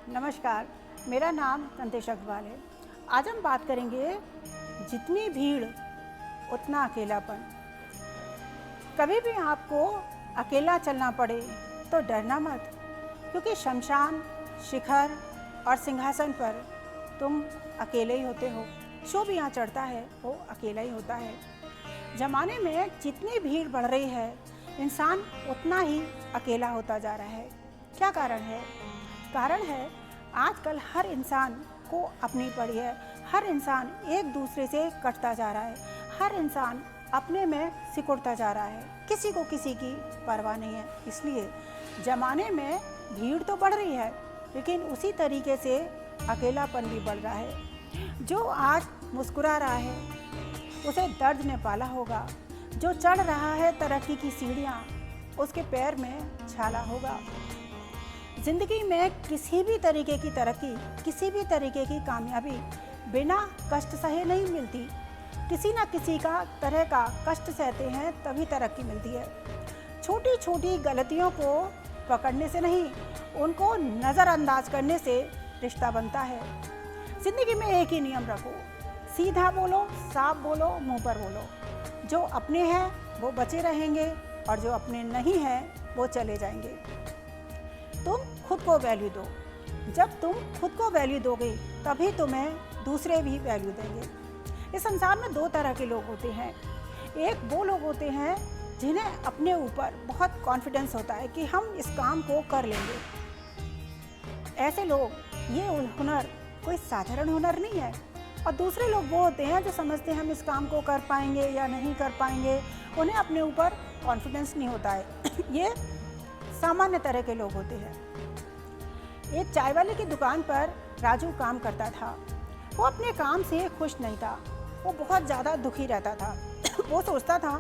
नमस्कार, मेरा नाम संतोष अग्रवाल है। आज हम बात करेंगे जितनी भीड़ उतना अकेलापन। कभी भी आपको अकेला चलना पड़े तो डरना मत, क्योंकि शमशान, शिखर और सिंहासन पर तुम अकेले ही होते हो। जो भी यहाँ चढ़ता है वो अकेला ही होता है। ज़माने में जितनी भीड़ बढ़ रही है, इंसान उतना ही अकेला होता जा रहा है। क्या कारण है? कारण है आजकल हर इंसान को अपनी पड़ी है। हर इंसान एक दूसरे से कटता जा रहा है। हर इंसान अपने में सिकुड़ता जा रहा है। किसी को किसी की परवाह नहीं है। इसलिए ज़माने में भीड़ तो बढ़ रही है, लेकिन उसी तरीके से अकेलापन भी बढ़ रहा है। जो आज मुस्कुरा रहा है उसे दर्द ने पाला होगा। जो चढ़ रहा है तरक्की की सीढ़ियाँ, उसके पैर में छाला होगा। ज़िंदगी में किसी भी तरीके की तरक्की, किसी भी तरीके की कामयाबी बिना कष्ट सहे नहीं मिलती। किसी न किसी का तरह का कष्ट सहते हैं तभी तरक्की मिलती है। छोटी छोटी गलतियों को पकड़ने से नहीं, उनको नज़रअंदाज करने से रिश्ता बनता है। ज़िंदगी में एक ही नियम रखो, सीधा बोलो, साफ बोलो, मुंह पर बोलो। जो अपने हैं वो बचे रहेंगे और जो अपने नहीं हैं वो चले जाएंगे। तुम खुद को वैल्यू दो। जब तुम खुद को वैल्यू दोगे तभी तुम्हें दूसरे भी वैल्यू देंगे। इस संसार में दो तरह के लोग होते हैं। एक वो लोग होते हैं जिन्हें अपने ऊपर बहुत कॉन्फिडेंस होता है कि हम इस काम को कर लेंगे। ऐसे लोग, ये हुनर कोई साधारण हुनर नहीं है। और दूसरे लोग वो होते हैं जो समझते हैं हम इस काम को कर पाएंगे या नहीं कर पाएंगे। उन्हें अपने ऊपर कॉन्फिडेंस नहीं होता है। ये सामान्य तरह के लोग होते हैं। एक चाय वाले की दुकान पर राजू काम करता था। वो अपने काम से खुश नहीं था। वो बहुत ज़्यादा दुखी रहता था। वो सोचता था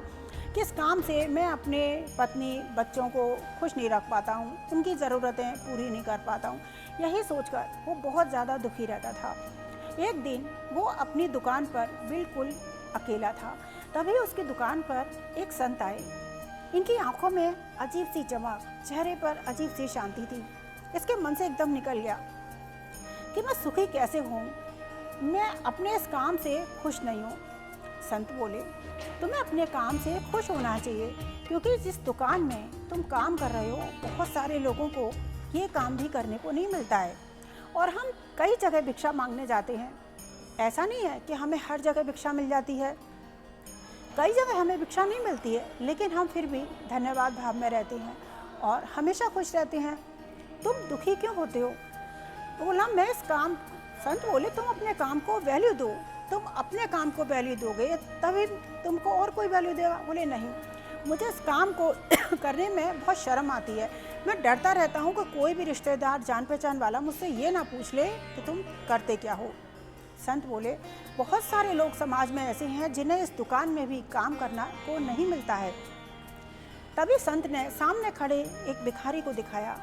कि इस काम से मैं अपने पत्नी, बच्चों को खुश नहीं रख पाता हूँ, उनकी ज़रूरतें पूरी नहीं कर पाता हूँ। यही सोचकर वो बहुत ज़्यादा दुखी रहता था। एक दिन वो अपनी दुकान पर बिल्कुल अकेला था। तभी उसकी दुकान पर एक संत आए। इनकी आंखों में अजीब सी चमक, चेहरे पर अजीब सी शांति थी। इसके मन से एकदम निकल गया कि मैं सुखी कैसे हूँ, मैं अपने इस काम से खुश नहीं हूँ। संत बोले, तुम्हें अपने काम से खुश होना चाहिए, क्योंकि जिस दुकान में तुम काम कर रहे हो बहुत सारे लोगों को ये काम भी करने को नहीं मिलता है। और हम कई जगह भिक्षा मांगने जाते हैं। ऐसा नहीं है कि हमें हर जगह भिक्षा मिल जाती है। कई जगह हमें भिक्षा नहीं मिलती है, लेकिन हम फिर भी धन्यवाद भाव में रहते हैं और हमेशा खुश रहते हैं। तुम दुखी क्यों होते हो? तो बोला, मैं इस काम, संत बोले, तुम अपने काम को वैल्यू दो। तुम अपने काम को वैल्यू दोगे तभी तुमको और कोई वैल्यू देगा। बोले, नहीं, मुझे इस काम को करने में बहुत शर्म आती है। मैं डरता रहता हूँ कि कोई भी रिश्तेदार, जान पहचान वाला मुझसे ये ना पूछ ले कि तुम करते क्या हो। संत बोले, बहुत सारे लोग समाज में ऐसे हैं जिन्हें इस दुकान में भी काम करना को नहीं मिलता है। तभी संत ने सामने खड़े एक भिखारी को दिखाया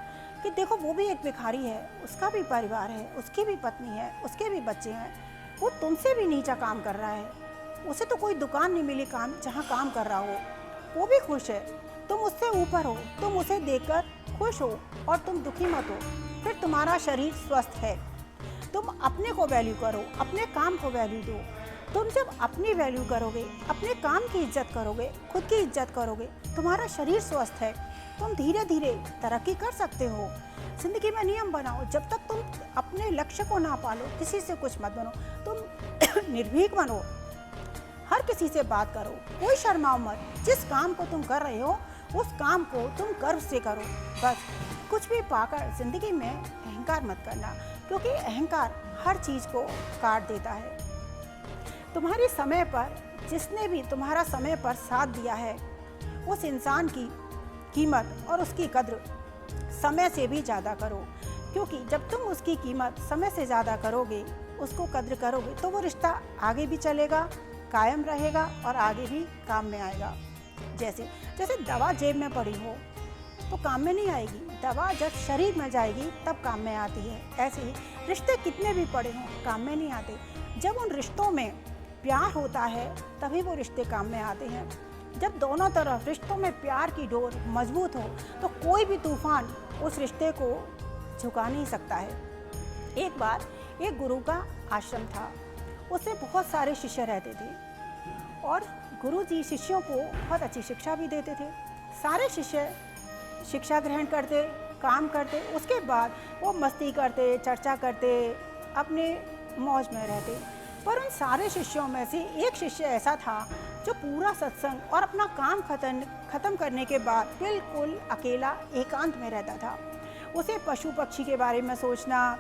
कि देखो, वो भी एक भिखारी है, उसका भी परिवार है, उसकी भी पत्नी है, उसके भी बच्चे हैं। वो तुमसे भी नीचा काम कर रहा है। उसे तो कोई दुकान नहीं मिली काम जहाँ काम कर रहा हो। वो भी खुश है। तुम उससे ऊपर हो। तुम उसे देखकर खुश हो और तुम दुखी मत हो। फिर तुम्हारा शरीर स्वस्थ है। तुम अपने को वैल्यू करो, अपने काम को वैल्यू दो। तुम जब अपनी वैल्यू करोगे, अपने काम की इज्जत करोगे, खुद की इज्जत करोगे, तुम्हारा शरीर स्वस्थ है, तुम धीरे धीरे तरक्की कर सकते हो। जिंदगी में नियम बनाओ, जब तक तुम अपने लक्ष्य को ना पालो किसी से कुछ मत बनो। तुम निर्भीक बनो, हर किसी से बात करो, कोई शर्माओ मत। जिस काम को तुम कर रहे हो उस काम को तुम गर्व से करो। बस कुछ भी पाकर जिंदगी में अहंकार मत करना, क्योंकि अहंकार हर चीज़ को काट देता है। तुम्हारे समय पर जिसने भी तुम्हारा समय पर साथ दिया है, उस इंसान की कीमत और उसकी कद्र समय से भी ज़्यादा करो। क्योंकि जब तुम उसकी कीमत समय से ज़्यादा करोगे, उसको कद्र करोगे, तो वो रिश्ता आगे भी चलेगा, कायम रहेगा और आगे भी काम में आएगा। जैसे जैसे दवा जेब में पड़ी हो तो काम में नहीं आएगी, दवा जब शरीर में जाएगी तब काम में आती है। ऐसे ही रिश्ते कितने भी पड़े हों काम में नहीं आते। जब उन रिश्तों में प्यार होता है तभी वो रिश्ते काम में आते हैं। जब दोनों तरफ रिश्तों में प्यार की डोर मजबूत हो तो कोई भी तूफान उस रिश्ते को झुका नहीं सकता है। एक बार एक गुरु का आश्रम था, उसमें बहुत सारे शिष्य रहते थे और गुरु जी शिष्यों को बहुत अच्छी शिक्षा भी देते थे। सारे शिष्य शिक्षा ग्रहण करते, काम करते, उसके बाद वो मस्ती करते, चर्चा करते, अपने मौज में रहते। पर उन सारे शिष्यों में से एक शिष्य ऐसा था जो पूरा सत्संग और अपना काम खत्म करने के बाद बिल्कुल अकेला एकांत में रहता था। उसे पशु पक्षी के बारे में सोचना,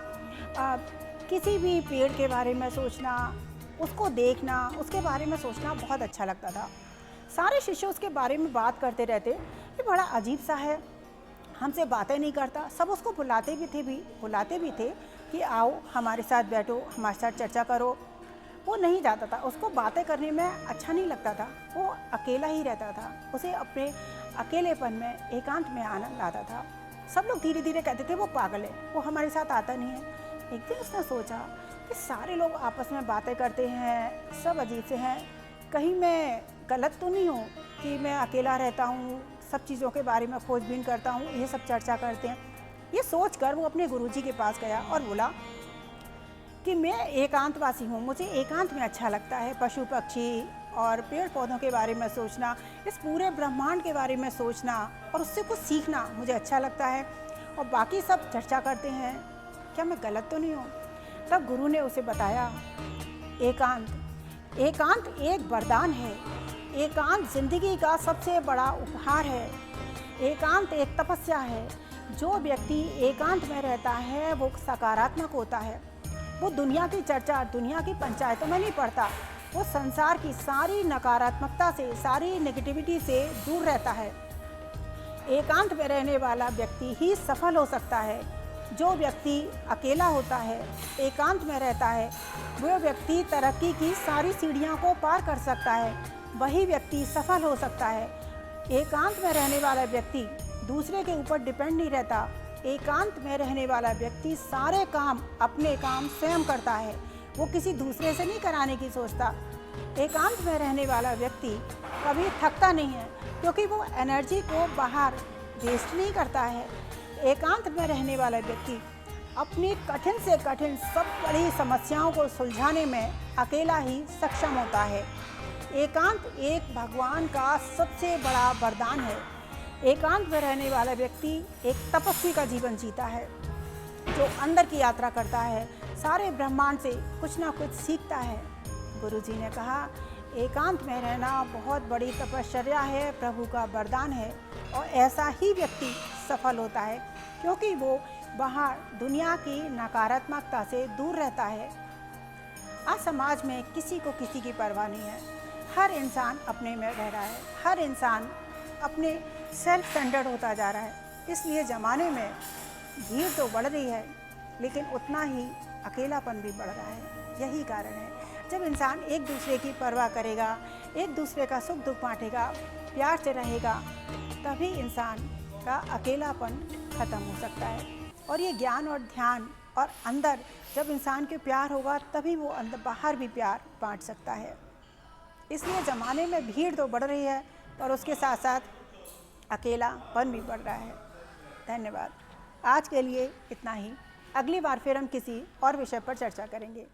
किसी भी पेड़ के बारे में सोचना, उसको देखना, उसके बारे में सोचना बहुत अच्छा लगता था। सारे शिष्य उसके बारे में बात करते रहते, ये बड़ा अजीब सा है, हमसे बातें नहीं करता। सब उसको बुलाते भी थे कि आओ हमारे साथ बैठो, हमारे साथ चर्चा करो। वो नहीं जाता था, उसको बातें करने में अच्छा नहीं लगता था, वो अकेला ही रहता था। उसे अपने अकेलेपन में, एकांत में आनंद आता था। सब लोग धीरे धीरे कहते थे वो पागल है, वो हमारे साथ आता नहीं है। एक दिन उसने सोचा कि सारे लोग आपस में बातें करते हैं, सब अजीब से हैं, कहीं मैं गलत तो नहीं हूँ कि मैं अकेला रहता हूँ, सब चीज़ों के बारे में खोजबीन करता हूँ, ये सब चर्चा करते हैं। ये सोचकर वो अपने गुरुजी के पास गया और बोला कि मैं एकांतवासी हूँ, मुझे एकांत में अच्छा लगता है। पशु पक्षी और पेड़ पौधों के बारे में सोचना, इस पूरे ब्रह्मांड के बारे में सोचना और उससे कुछ सीखना मुझे अच्छा लगता है, और बाकी सब चर्चा करते हैं, क्या मैं गलत तो नहीं हूँ? तब गुरु ने उसे बताया, एकांत एक वरदान है, एकांत जिंदगी का सबसे बड़ा उपहार है, एकांत एक तपस्या है। जो व्यक्ति एकांत में रहता है वो सकारात्मक होता है, वो दुनिया की चर्चा, दुनिया की पंचायतों में नहीं पड़ता, वो संसार की सारी नकारात्मकता से, सारी नेगेटिविटी से दूर रहता है। एकांत में रहने वाला व्यक्ति ही सफल हो सकता है। जो व्यक्ति अकेला होता है, एकांत में रहता है, वो व्यक्ति तरक्की की सारी सीढ़ियां को पार कर सकता है, वही व्यक्ति सफल हो सकता है। एकांत में रहने वाला व्यक्ति दूसरे के ऊपर डिपेंड नहीं रहता। एकांत में रहने वाला व्यक्ति सारे काम, अपने काम स्वयं करता है, वो किसी दूसरे से नहीं कराने की सोचता। एकांत में रहने वाला व्यक्ति कभी थकता नहीं है, क्योंकि वो एनर्जी को बाहर वेस्ट नहीं करता है। एकांत में रहने वाला व्यक्ति अपनी कठिन से कठिन सब बड़ी समस्याओं को सुलझाने में अकेला ही सक्षम होता है। एकांत एक भगवान का सबसे बड़ा वरदान है। एकांत में रहने वाला व्यक्ति एक तपस्वी का जीवन जीता है, जो अंदर की यात्रा करता है, सारे ब्रह्मांड से कुछ ना कुछ सीखता है। गुरुजी ने कहा, एकांत में रहना बहुत बड़ी तपश्चर्या है, प्रभु का वरदान है, और ऐसा ही व्यक्ति सफल होता है, क्योंकि वो बाहर दुनिया की नकारात्मकता से दूर रहता है। आज समाज में किसी को किसी की परवाह नहीं है, हर इंसान अपने में रह रहा है, हर इंसान अपने सेल्फ सेंटर्ड होता जा रहा है। इसलिए ज़माने में भीड़ तो बढ़ रही है, लेकिन उतना ही अकेलापन भी बढ़ रहा है। यही कारण है, जब इंसान एक दूसरे की परवाह करेगा, एक दूसरे का सुख दुख बांटेगा, प्यार से रहेगा, तभी इंसान का अकेलापन ख़त्म हो सकता है। और ये ज्ञान और ध्यान और अंदर जब इंसान के प्यार होगा, तभी वो अंदर बाहर भी प्यार बांट सकता है। इसलिए ज़माने में भीड़ तो बढ़ रही है, पर उसके साथ साथ अकेलापन भी बढ़ रहा है। धन्यवाद। आज के लिए इतना ही। अगली बार फिर हम किसी और विषय पर चर्चा करेंगे।